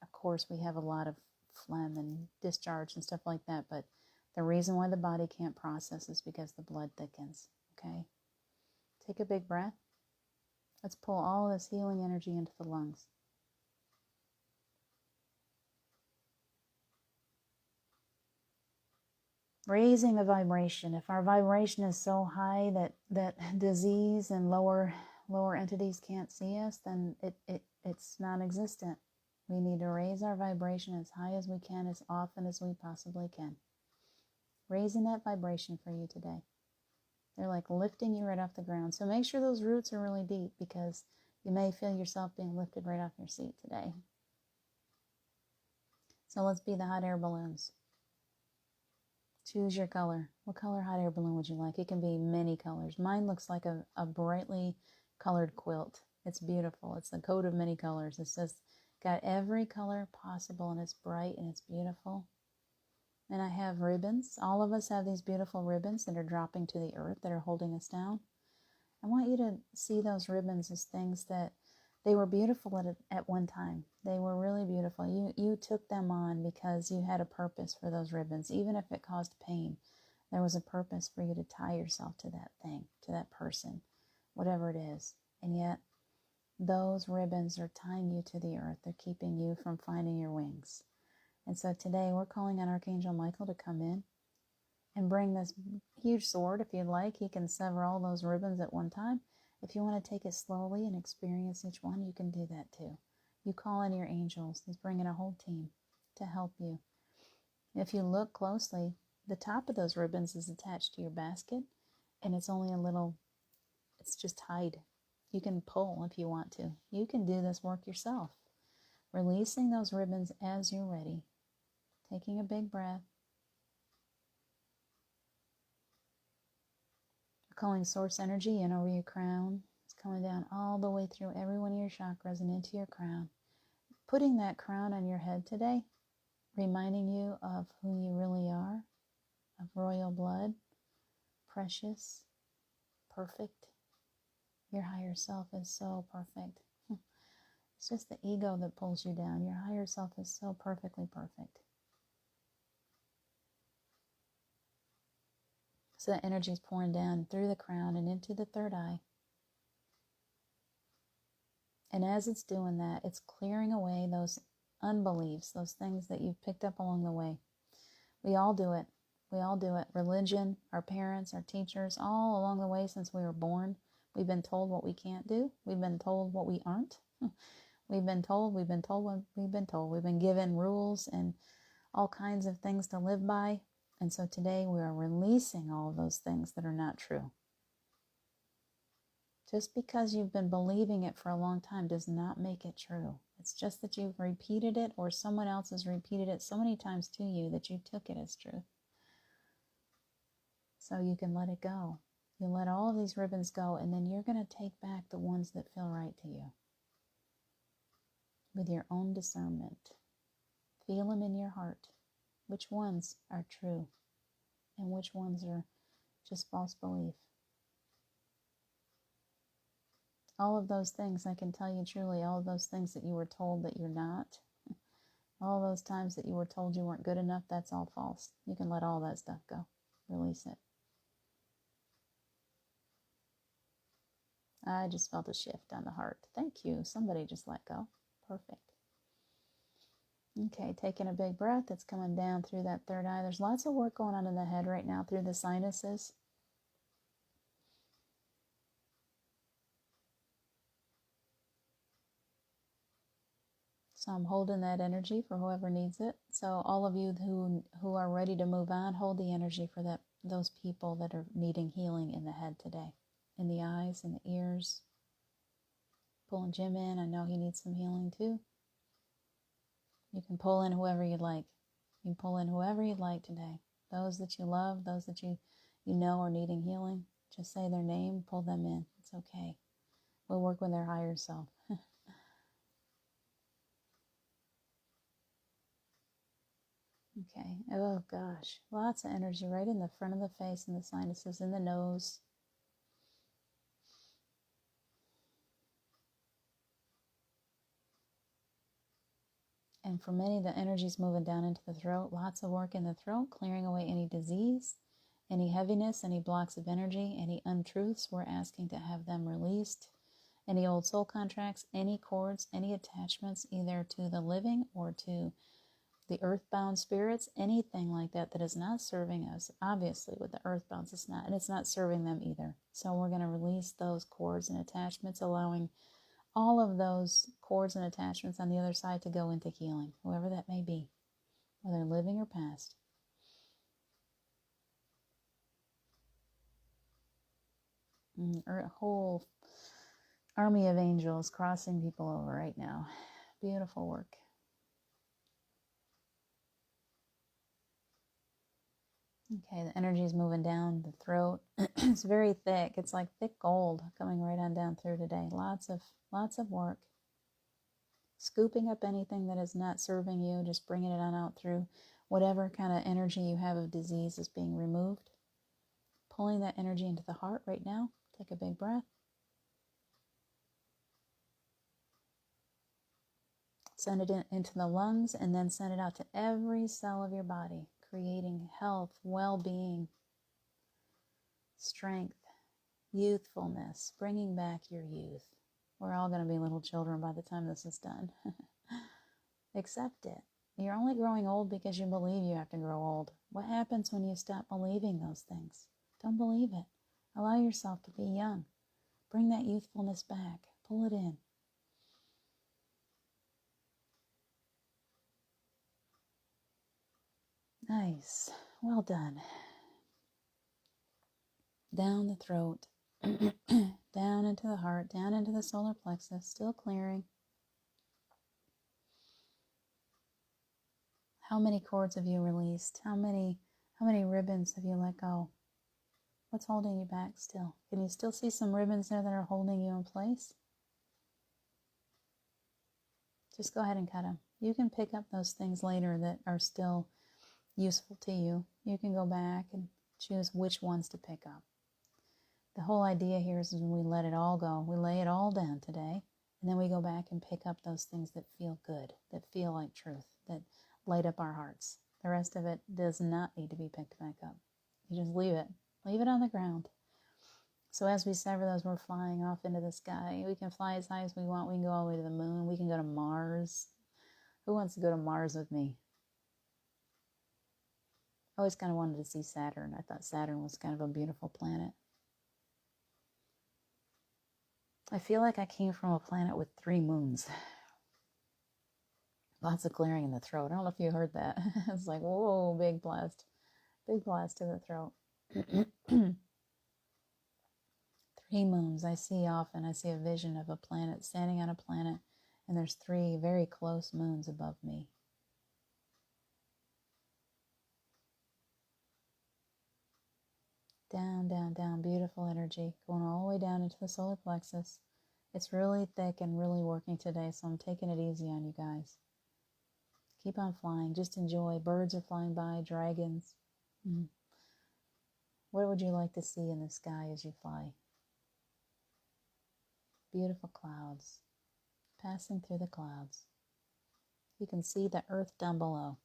Of course, we have a lot of phlegm and discharge and stuff like that, but the reason why the body can't process is because the blood thickens, okay? Take a big breath. Let's pull all this healing energy into the lungs. Raising the vibration. If our vibration is so high that disease and lower lower entities can't see us, then it's non-existent. We need to raise our vibration as high as we can, as often as we possibly can. Raising that vibration for you today. They're like lifting you right off the ground. So make sure those roots are really deep, because you may feel yourself being lifted right off your seat today. So let's be the hot air balloons. Choose your color. What color hot air balloon would you like? It can be many colors. Mine looks like a brightly colored quilt. It's beautiful. It's a coat of many colors. It's just got every color possible, and it's bright and it's beautiful. And I have ribbons. All of us have these beautiful ribbons that are dropping to the earth, that are holding us down. I want you to see those ribbons as things that they were beautiful at one time. They were really beautiful. You took them on because you had a purpose for those ribbons. Even if it caused pain, there was a purpose for you to tie yourself to that thing, to that person, whatever it is. And yet, those ribbons are tying you to the earth. They're keeping you from finding your wings. And so today, we're calling on Archangel Michael to come in and bring this huge sword. If you'd like, he can sever all those ribbons at one time. If you want to take it slowly and experience each one, you can do that too. You call in your angels. He's bringing a whole team to help you. If you look closely, the top of those ribbons is attached to your basket, and it's only it's just tied. You can pull if you want to. You can do this work yourself. Releasing those ribbons as you're ready. Taking a big breath. Calling source energy in over your crown. It's coming down all the way through every one of your chakras and into your crown. Putting that crown on your head today, reminding you of who you really are, of royal blood, precious, perfect. Your higher self is so perfect. It's just the ego that pulls you down. Your higher self is so perfectly perfect. So that energy is pouring down through the crown and into the third eye. And as it's doing that, it's clearing away those unbeliefs, those things that you've picked up along the way. We all do it. We all do it. Religion, our parents, our teachers, all along the way since we were born. We've been told what we can't do. We've been told what we aren't. We've been told what we've been told. We've been given rules and all kinds of things to live by. And so today we are releasing all of those things that are not true. Just because you've been believing it for a long time does not make it true. It's just that you've repeated it, or someone else has repeated it so many times to you that you took it as truth. So you can let it go. You let all of these ribbons go, and then you're going to take back the ones that feel right to you. With your own discernment. Feel them in your heart. Which ones are true and which ones are just false belief. All of those things, I can tell you truly, all of those things that you were told that you're not, all those times that you were told you weren't good enough, that's all false. You can let all that stuff go. Release it. I just felt a shift on the heart. Thank you. Somebody just let go. Perfect. Okay, taking a big breath. It's coming down through that third eye. There's lots of work going on in the head right now through the sinuses. So I'm holding that energy for whoever needs it. So all of you who are ready to move on, hold the energy for those people that are needing healing in the head today. In the eyes, in the ears. Pulling Jim in. I know he needs some healing too. You can pull in whoever you'd like. You can pull in whoever you'd like today. Those that you love, those that you know are needing healing. Just say their name, pull them in. It's okay. We'll work with their higher self. Okay. Oh gosh. Lots of energy right in the front of the face and the sinuses, in the nose. And for many, the energy's moving down into the throat. Lots of work in the throat, clearing away any disease, any heaviness, any blocks of energy, any untruths. We're asking to have them released. Any old soul contracts, any cords, any attachments, either to the living or to the earthbound spirits, anything like that that is not serving us. Obviously, with the earthbounds, it's not, and it's not serving them either. So we're going to release those cords and attachments, allowing all of those cords and attachments on the other side to go into healing, whoever that may be, whether living or past. A whole army of angels crossing people over right now. Beautiful work. Okay, the energy is moving down the throat. It's very thick. It's like thick gold coming right on down through today. Lots of work. Scooping up anything that is not serving you, just bringing it on out through. Whatever kind of energy you have of disease is being removed. Pulling that energy into the heart right now. Take a big breath. Send it into the lungs, and then send it out to every cell of your body, creating health, well-being, strength, youthfulness, bringing back your youth. We're all going to be little children by the time this is done. Accept it. You're only growing old because you believe you have to grow old. What happens when you stop believing those things? Don't believe it. Allow yourself to be young. Bring that youthfulness back. Pull it in. Nice. Well done. Down the throat. Down into the heart. Down into the solar plexus. Still clearing. How many cords have you released? How many ribbons have you let go? What's holding you back still? Can you still see some ribbons there that are holding you in place? Just go ahead and cut them. You can pick up those things later that are still useful to you. You can go back and choose which ones to pick up. The whole idea here is when we let it all go, we lay it all down today, and then we go back and pick up those things that feel good, that feel like truth, that light up our hearts. The rest of it does not need to be picked back up. You just leave it. Leave it on the ground. So as we sever those, we're flying off into the sky. We can fly as high as we want. We can go all the way to the moon. We can go to Mars. Who wants to go to Mars with me? I always kind of wanted to see Saturn. I thought Saturn was kind of a beautiful planet. I feel like I came from a planet with 3 moons. Lots of clearing in the throat. I don't know if you heard that. It's like, whoa, big blast. Big blast to the throat. 3 moons. I see a vision of a planet, standing on a planet, and there's 3 very close moons above me. Down, down, down. Beautiful energy. Going all the way down into the solar plexus. It's really thick and really working today, so I'm taking it easy on you guys. Keep on flying. Just enjoy. Birds are flying by. Dragons. What would you like to see in the sky as you fly? Beautiful clouds. Passing through the clouds. You can see the earth down below.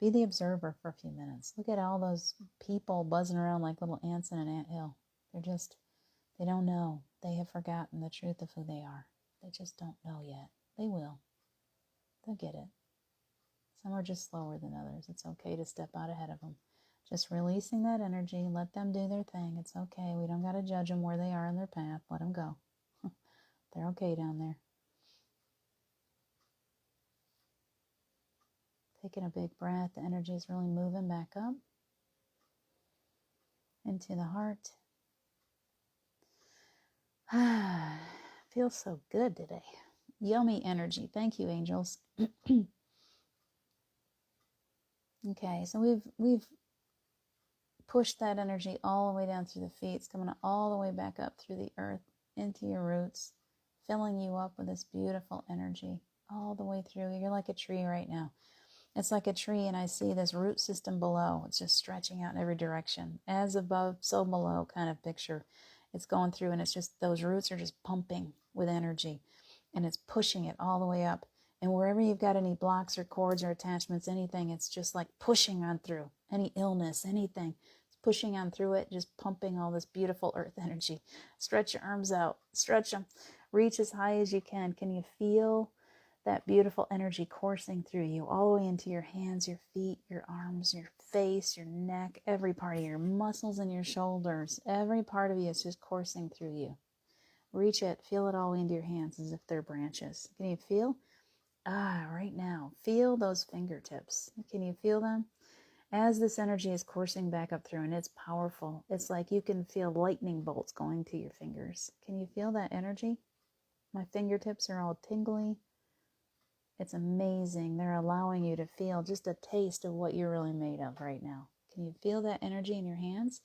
Be the observer for a few minutes. Look at all those people buzzing around like little ants in an anthill. They don't know. They have forgotten the truth of who they are. They just don't know yet. They will. They'll get it. Some are just slower than others. It's okay to step out ahead of them. Just releasing that energy. Let them do their thing. It's okay. We don't got to judge them where they are in their path. Let them go. They're okay down there. Taking a big breath. The energy is really moving back up into the heart. Feels so good today. Yummy energy. Thank you, angels. Okay, so we've pushed that energy all the way down through the feet. It's coming all the way back up through the earth into your roots, filling you up with this beautiful energy all the way through. You're like a tree right now. It's like a tree, and I see this root system below. It's just stretching out in every direction. As above, so below kind of picture. It's going through, and it's just, those roots are just pumping with energy, and it's pushing it all the way up. And wherever you've got any blocks or cords or attachments, anything, it's just like pushing on through. Any illness, anything, it's pushing on through it, just pumping all this beautiful earth energy. Stretch your arms out. Stretch them. Reach as high as you can. Can you feel that beautiful energy coursing through you, all the way into your hands, your feet, your arms, your face, your neck, every part of your muscles and your shoulders. Every part of you is just coursing through you. Reach it, feel it all into your hands as if they're branches. Can you feel? Right now, feel those fingertips. Can you feel them? As this energy is coursing back up through, and it's powerful. It's like you can feel lightning bolts going to your fingers. Can you feel that energy? My fingertips are all tingly. It's amazing. They're allowing you to feel just a taste of what you're really made of right now. Can you feel that energy in your hands?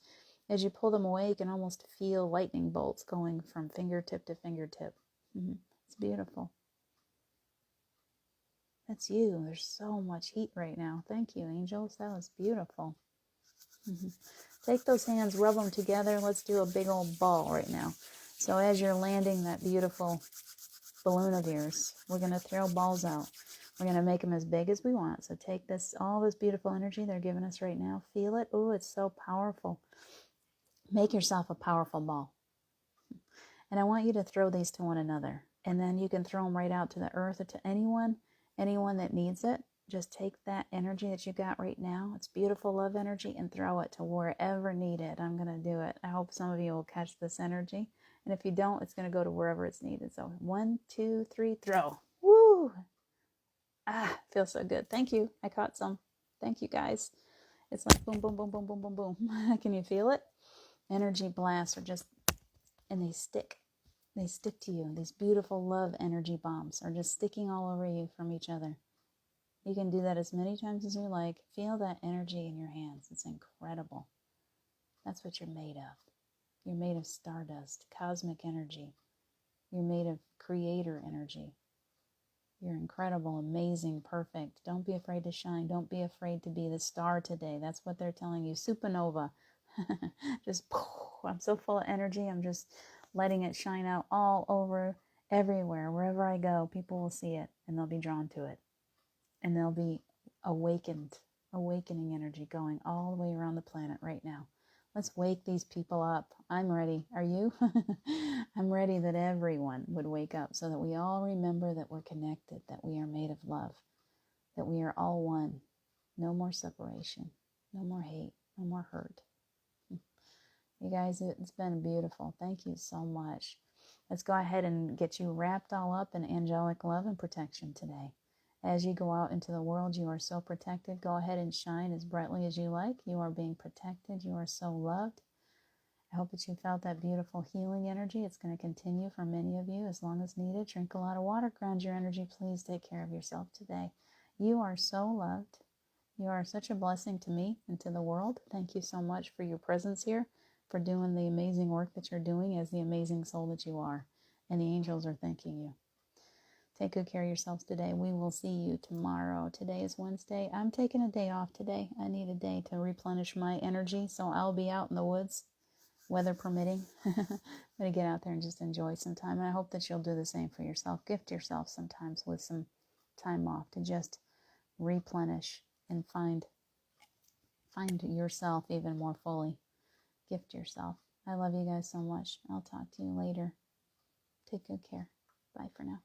As you pull them away, you can almost feel lightning bolts going from fingertip to fingertip. It's beautiful. That's you. There's so much heat right now. Thank you, angels. That was beautiful. Take those hands, rub them together. Let's do a big old ball right now. So as you're landing that beautiful balloon of yours, we're going to throw balls out. We're going to make them as big as we want. So take this, all this beautiful energy they're giving us right now. Feel it. Oh, it's so powerful. Make yourself a powerful ball. And I want you to throw these to one another. And then you can throw them right out to the earth or to anyone that needs it. Just take that energy that you got right now. It's beautiful love energy, and throw it to wherever needed. I'm going to do it. I hope some of you will catch this energy. And if you don't, it's going to go to wherever it's needed. So 1, 2, 3, throw. Woo! Feels so good. Thank you. I caught some. Thank you, guys. It's like boom, boom, boom, boom, boom, boom, boom. Can you feel it? Energy blasts are just, and they stick. They stick to you. These beautiful love energy bombs are just sticking all over you from each other. You can do that as many times as you like. Feel that energy in your hands. It's incredible. That's what you're made of. You're made of stardust, cosmic energy. You're made of creator energy. You're incredible, amazing, perfect. Don't be afraid to shine. Don't be afraid to be the star today. That's what they're telling you. Supernova. Just, I'm so full of energy. I'm just letting it shine out all over, everywhere. Wherever I go, people will see it, and they'll be drawn to it. And they'll be awakening energy going all the way around the planet right now. Let's wake these people up. I'm ready. Are you? I'm ready that everyone would wake up so that we all remember that we're connected, that we are made of love, that we are all one. No more separation, no more hate, no more hurt. You guys, it's been beautiful. Thank you so much. Let's go ahead and get you wrapped all up in angelic love and protection today. As you go out into the world, you are so protected. Go ahead and shine as brightly as you like. You are being protected. You are so loved. I hope that you felt that beautiful healing energy. It's going to continue for many of you as long as needed. Drink a lot of water. Ground your energy. Please take care of yourself today. You are so loved. You are such a blessing to me and to the world. Thank you so much for your presence here, for doing the amazing work that you're doing as the amazing soul that you are. And the angels are thanking you. Take good care of yourselves today. We will see you tomorrow. Today is Wednesday. I'm taking a day off today. I need a day to replenish my energy, so I'll be out in the woods, weather permitting. I'm going to get out there and just enjoy some time. And I hope that you'll do the same for yourself. Gift yourself sometimes with some time off to just replenish and find yourself even more fully. Gift yourself. I love you guys so much. I'll talk to you later. Take good care. Bye for now.